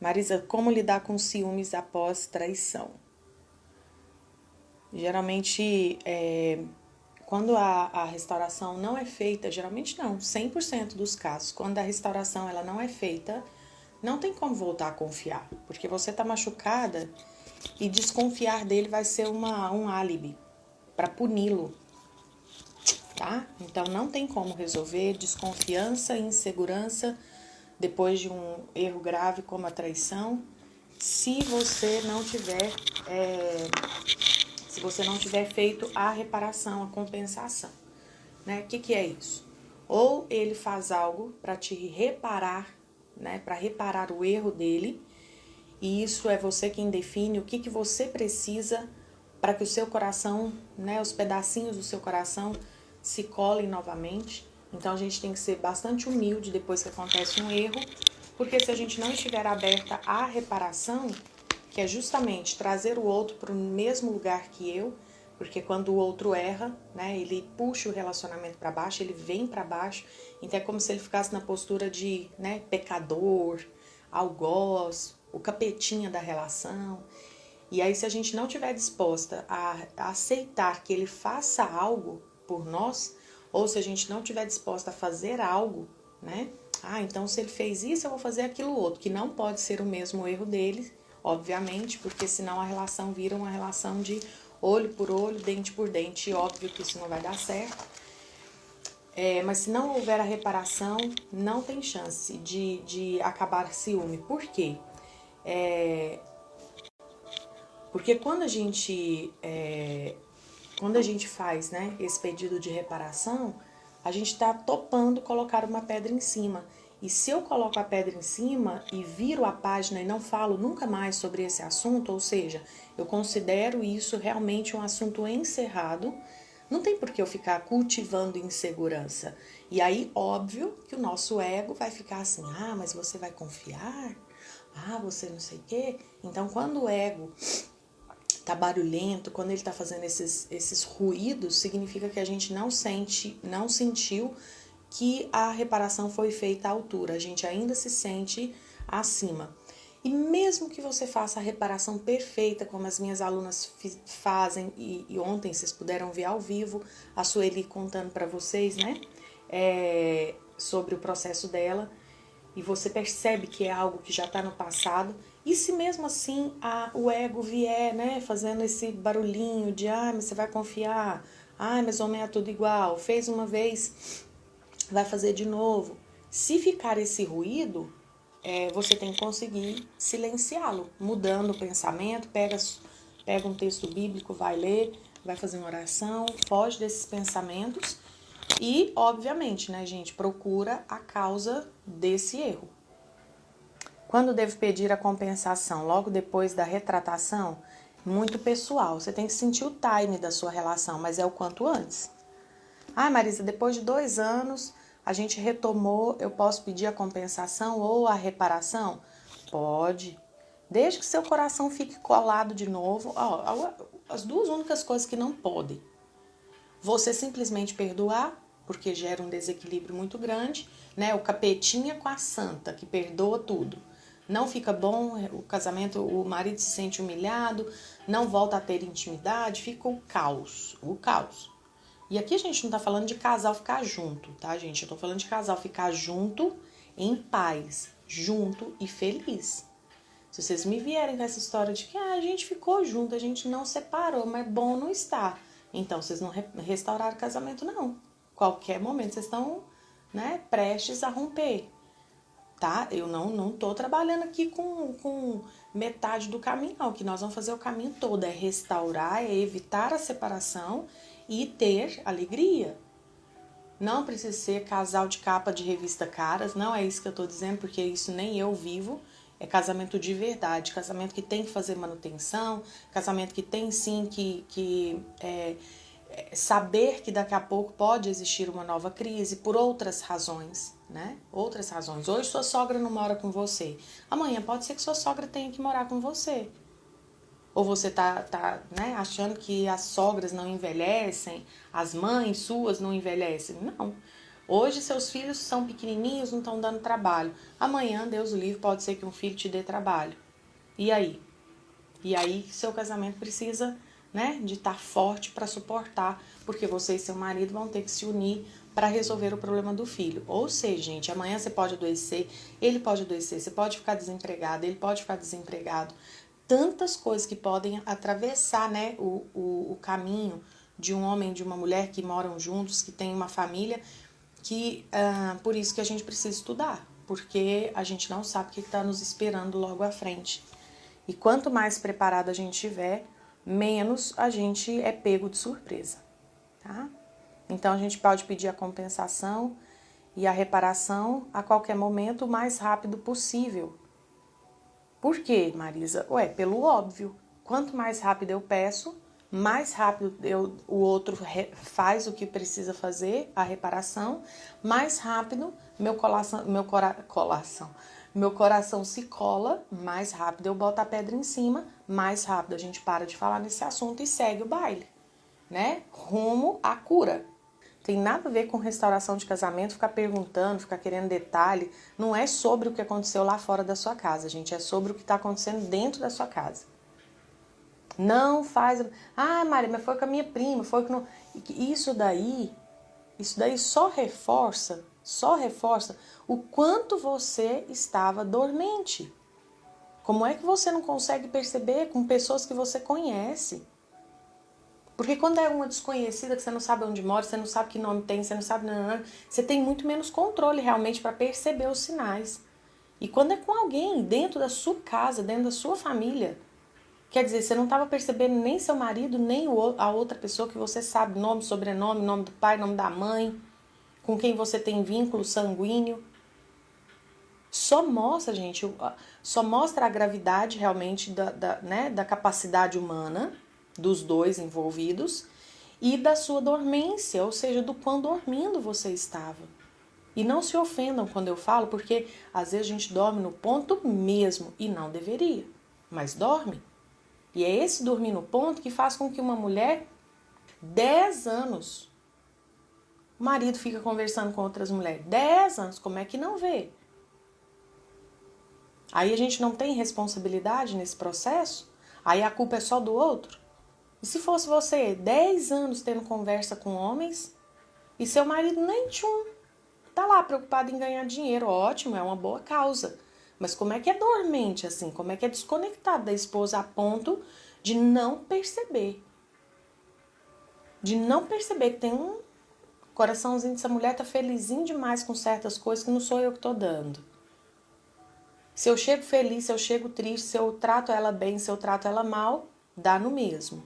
Marisa, como lidar com ciúmes após traição? Geralmente, quando a restauração não é feita, geralmente não, 100% dos casos, quando a restauração ela não é feita, não tem como voltar a confiar, porque você está machucada e desconfiar dele vai ser um álibi para puni-lo, tá? Então não tem como resolver desconfiança e insegurança depois de um erro grave como a traição, se você não tiver feito a reparação, a compensação, né? O que é isso? Ou ele faz algo para te reparar, né? Para reparar o erro dele, e isso é você quem define o que você precisa para que o seu coração, né? Os pedacinhos do seu coração se colem novamente. Então a gente tem que ser bastante humilde depois que acontece um erro, porque se a gente não estiver aberta à reparação, que é justamente trazer o outro para o mesmo lugar que eu, porque quando o outro erra, né, ele puxa o relacionamento para baixo, ele vem para baixo, então é como se ele ficasse na postura de, né, pecador, algoz, o capetinha da relação. E aí se a gente não estiver disposta a aceitar que ele faça algo por nós, ou se a gente não estiver disposta a fazer algo, né, então se ele fez isso, eu vou fazer aquilo outro, que não pode ser o mesmo erro dele, obviamente, porque senão a relação vira uma relação de olho por olho, dente por dente, e óbvio que isso não vai dar certo. Mas se não houver a reparação, não tem chance de acabar ciúme. Por quê? Porque quando a gente faz, né, esse pedido de reparação, a gente está topando colocar uma pedra em cima. E se eu coloco a pedra em cima e viro a página e não falo nunca mais sobre esse assunto, ou seja, eu considero isso realmente um assunto encerrado, não tem por que eu ficar cultivando insegurança. E aí, óbvio que o nosso ego vai ficar assim, mas você vai confiar? Você não sei o quê? Então, quando o ego tá barulhento, quando ele tá fazendo esses ruídos, significa que a gente não sentiu que a reparação foi feita à altura, a gente ainda se sente acima. E mesmo que você faça a reparação perfeita, como as minhas alunas fazem, e ontem vocês puderam ver ao vivo a Sueli contando para vocês, né, sobre o processo dela, e você percebe que é algo que já está no passado, e se mesmo assim o ego vier, né, fazendo esse barulhinho de, mas você vai confiar, mas homem é tudo igual, fez uma vez, vai fazer de novo. Se ficar esse ruído, você tem que conseguir silenciá-lo, mudando o pensamento, pega um texto bíblico, vai ler, vai fazer uma oração, foge desses pensamentos e, obviamente, né, gente, procura a causa desse erro. Quando devo pedir a compensação? Logo depois da retratação? Muito pessoal, você tem que sentir o time da sua relação, mas é o quanto antes. Marisa, depois de 2 anos, a gente retomou, eu posso pedir a compensação ou a reparação? Pode. Desde que seu coração fique colado de novo. As duas únicas coisas que não podem. Você simplesmente perdoar, porque gera um desequilíbrio muito grande, né? O capetinha com a santa, que perdoa tudo. Não fica bom, o casamento, o marido se sente humilhado, não volta a ter intimidade, fica o caos. E aqui a gente não tá falando de casal ficar junto, tá, gente? Eu tô falando de casal ficar junto, em paz, junto e feliz. Se vocês me vierem com essa história de que a gente ficou junto, a gente não separou, mas bom não está. Então, vocês não restauraram o casamento, não. Qualquer momento, vocês estão, né, prestes a romper, tá? Eu não tô trabalhando aqui com metade do caminho, não. O que nós vamos fazer o caminho todo é restaurar, é evitar a separação e ter alegria. Não precisa ser casal de capa de revista Caras, não é isso que eu tô dizendo, porque isso nem eu vivo. É casamento de verdade, casamento que tem que fazer manutenção, casamento que tem sim que saber que daqui a pouco pode existir uma nova crise por outras razões, né? Outras razões. Hoje sua sogra não mora com você, amanhã pode ser que sua sogra tenha que morar com você. Ou você tá né, achando que as sogras não envelhecem, as mães suas não envelhecem. Não. Hoje seus filhos são pequenininhos, não estão dando trabalho. Amanhã, Deus o livre, pode ser que um filho te dê trabalho. E aí? E aí seu casamento precisa, né, de estar forte para suportar, porque você e seu marido vão ter que se unir para resolver o problema do filho. Ou seja, gente, amanhã você pode adoecer, ele pode adoecer, você pode ficar desempregado, ele pode ficar desempregado. Tantas coisas que podem atravessar, né, o caminho de um homem e de uma mulher que moram juntos, que têm uma família, que por isso que a gente precisa estudar, porque a gente não sabe o que está nos esperando logo à frente. E quanto mais preparado a gente estiver, menos a gente é pego de surpresa, tá? Então a gente pode pedir a compensação e a reparação a qualquer momento o mais rápido possível. Por quê, Marisa? Pelo óbvio. Quanto mais rápido eu peço, mais rápido o outro faz o que precisa fazer, a reparação, mais rápido meu coração se cola, mais rápido eu boto a pedra em cima, mais rápido a gente para de falar nesse assunto e segue o baile, né? Rumo à cura. Tem nada a ver com restauração de casamento, ficar perguntando, ficar querendo detalhe. Não é sobre o que aconteceu lá fora da sua casa, gente. É sobre o que está acontecendo dentro da sua casa. Não faz... Ah, Maria, mas foi com a minha prima, foi com... Isso daí só reforça o quanto você estava dormente. Como é que você não consegue perceber com pessoas que você conhece? Porque quando é uma desconhecida, que você não sabe onde mora, você não sabe que nome tem, você não sabe... você tem muito menos controle realmente para perceber os sinais. E quando é com alguém dentro da sua casa, dentro da sua família, quer dizer, você não estava percebendo nem seu marido, nem a outra pessoa que você sabe nome, sobrenome, nome do pai, nome da mãe, com quem você tem vínculo sanguíneo. Só mostra, gente, só mostra a gravidade realmente da capacidade humana, dos dois envolvidos, e da sua dormência, ou seja, do quão dormindo você estava. E não se ofendam quando eu falo, porque às vezes a gente dorme no ponto mesmo, e não deveria, mas dorme. E é esse dormir no ponto que faz com que uma mulher, 10 anos, o marido fica conversando com outras mulheres, 10 anos, como é que não vê? Aí a gente não tem responsabilidade nesse processo? Aí a culpa é só do outro? E se fosse você, 10 anos tendo conversa com homens, e seu marido nem tchum, tá lá preocupado em ganhar dinheiro, ótimo, é uma boa causa. Mas como é que é dormente assim? Como é que é desconectado da esposa a ponto de não perceber? De não perceber que tem um coraçãozinho dessa mulher tá felizinho demais com certas coisas que não sou eu que tô dando. Se eu chego feliz, se eu chego triste, se eu trato ela bem, se eu trato ela mal, dá no mesmo.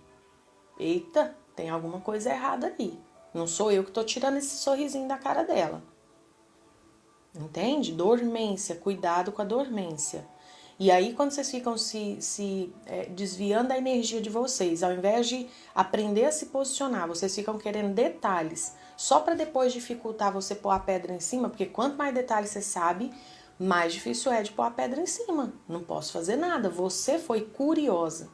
Eita, tem alguma coisa errada ali. Não sou eu que tô tirando esse sorrisinho da cara dela. Entende? Dormência, cuidado com a dormência. E aí, quando vocês ficam desviando a energia de vocês, ao invés de aprender a se posicionar, vocês ficam querendo detalhes, só para depois dificultar você pôr a pedra em cima, porque quanto mais detalhes você sabe, mais difícil é de pôr a pedra em cima. Não posso fazer nada, você foi curiosa.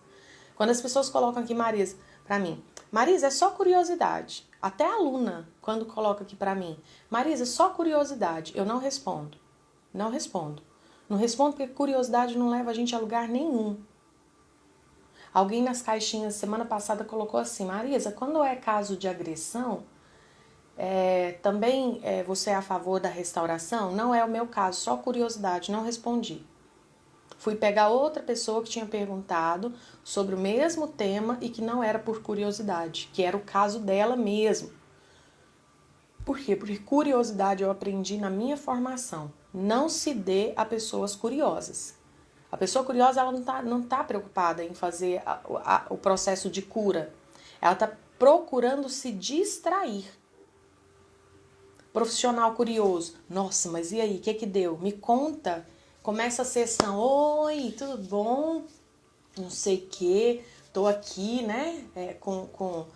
Quando as pessoas colocam aqui, Marisa, para mim, Marisa, é só curiosidade. Até a aluna, quando coloca aqui para mim, Marisa, só curiosidade, eu não respondo. Não respondo. Não respondo porque curiosidade não leva a gente a lugar nenhum. Alguém nas caixinhas semana passada colocou assim, Marisa, quando é caso de agressão, também você é a favor da restauração? Não é o meu caso, só curiosidade, não respondi. Fui pegar outra pessoa que tinha perguntado sobre o mesmo tema e que não era por curiosidade, que era o caso dela mesmo. Por quê? Porque curiosidade eu aprendi na minha formação. Não se dê a pessoas curiosas. A pessoa curiosa ela não tá preocupada em fazer o processo de cura. Ela está procurando se distrair. Profissional curioso. Nossa, mas e aí? O que deu? Me conta. Começa a sessão. Oi, tudo bom? Não sei o que. Tô aqui, né? Com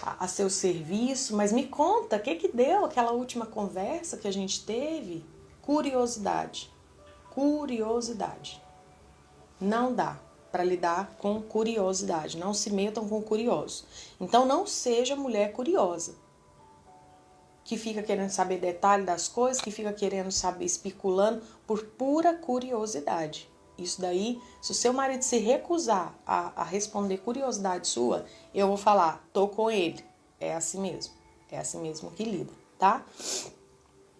a seu serviço. Mas me conta, o que deu aquela última conversa que a gente teve? Curiosidade. Curiosidade. Não dá para lidar com curiosidade. Não se metam com curiosos. Então, não seja mulher curiosa. que fica querendo saber detalhe das coisas, que fica querendo saber, especulando por pura curiosidade. Isso daí, se o seu marido se recusar a responder curiosidade sua, eu vou falar, tô com ele. É assim mesmo que lida, tá?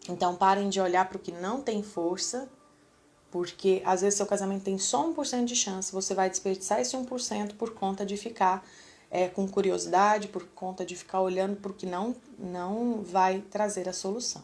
Então, parem de olhar para o que não tem força, porque às vezes seu casamento tem só 1% de chance, você vai desperdiçar esse 1% por conta de ficar com curiosidade, por conta de ficar olhando para o que não vai trazer a solução.